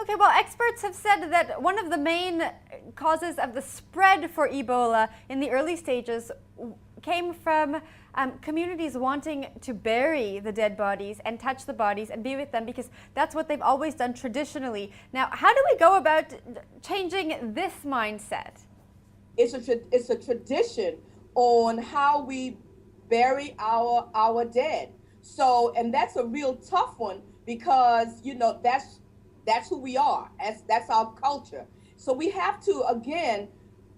Okay, well, experts have said that one of the main causes of the spread for Ebola in the early stages came from communities wanting to bury the dead bodies and touch the bodies and be with them because that's what they've always done traditionally. Now, how do we go about changing this mindset? It's a tradition on how we bury our dead. So, and that's a real tough one because that's who we are. That's our culture. So we have to again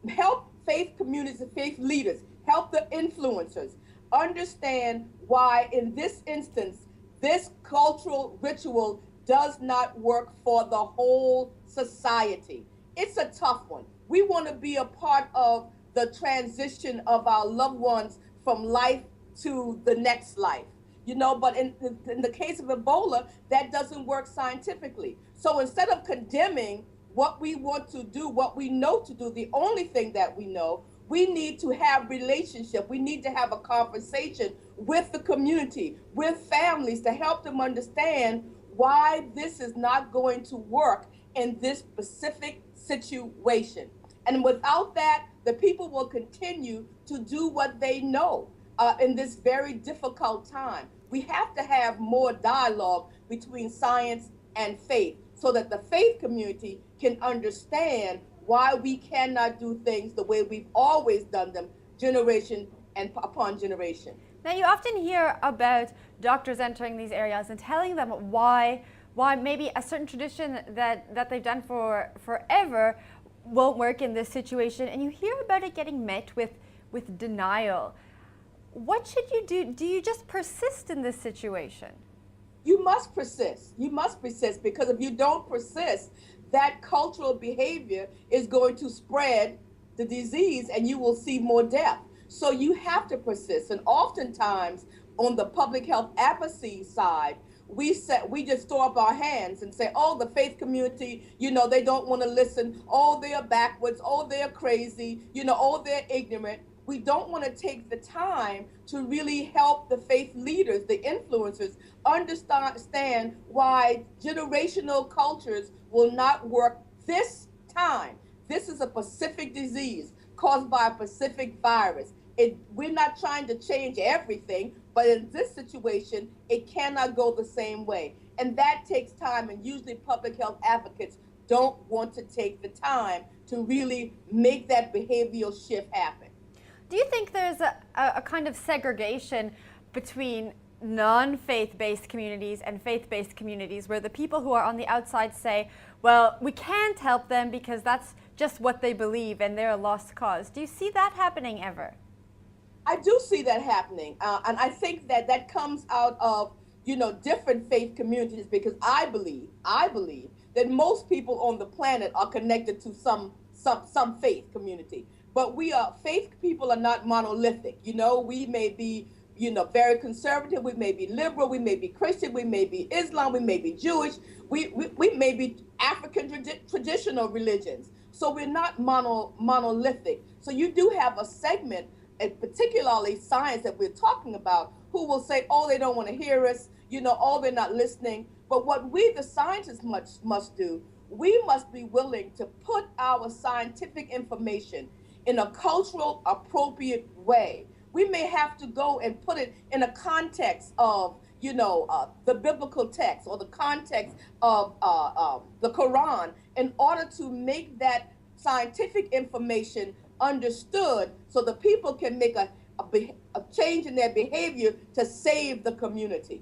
help faith communities and faith leaders, help the influencers understand why in this instance this cultural ritual does not work for the whole society. It's a tough one. We want to be a part of the transition of our loved ones from life to the next life. But in the case of Ebola, that doesn't work scientifically. So instead of condemning what we want to do, what we know to do, the only thing that we know, we need to have relationship. We need to have a conversation with the community, with families to help them understand why this is not going to work in this specific situation. And without that, the people will continue to do what they know in this very difficult time. We have to have more dialogue between science and faith so that the faith community can understand why we cannot do things the way we've always done them, generation and upon generation. Now, you often hear about doctors entering these areas and telling them why maybe a certain tradition that they've done for forever won't work in this situation, and you hear about it getting met with denial. What should you do? Do you just persist in this situation? You must persist. You must persist because if you don't persist, that cultural behavior is going to spread the disease and you will see more death. So you have to persist. And oftentimes on the public health advocacy side, we just throw up our hands and say, oh, the faith community, they don't want to listen. Oh, they're backwards. Oh, they're crazy. Oh, they're ignorant. We don't want to take the time to really help the faith leaders, the influencers, understand why generational cultures will not work this time. This is a specific disease caused by a specific virus. We're not trying to change everything, but in this situation, it cannot go the same way. And that takes time, and usually public health advocates don't want to take the time to really make that behavioral shift happen. Do you think there's a kind of segregation between non-faith-based communities and faith-based communities where the people who are on the outside say, well, we can't help them because that's just what they believe and they're a lost cause? Do you see that happening ever? I do see that happening. And I think that comes out of, different faith communities because I believe that most people on the planet are connected to some faith community. But faith people are not monolithic. We may be, very conservative. We may be liberal. We may be Christian. We may be Islam. We may be Jewish. We may be African traditional religions. So we're not monolithic. So you do have a segment, and particularly science that we're talking about, who will say, oh, they don't want to hear us. Oh, they're not listening. But what we, the scientists, must do, we must be willing to put our scientific information in a cultural appropriate way. We may have to go and put it in a context of, the biblical text or the context of the Quran in order to make that scientific information understood so the people can make a change in their behavior to save the community.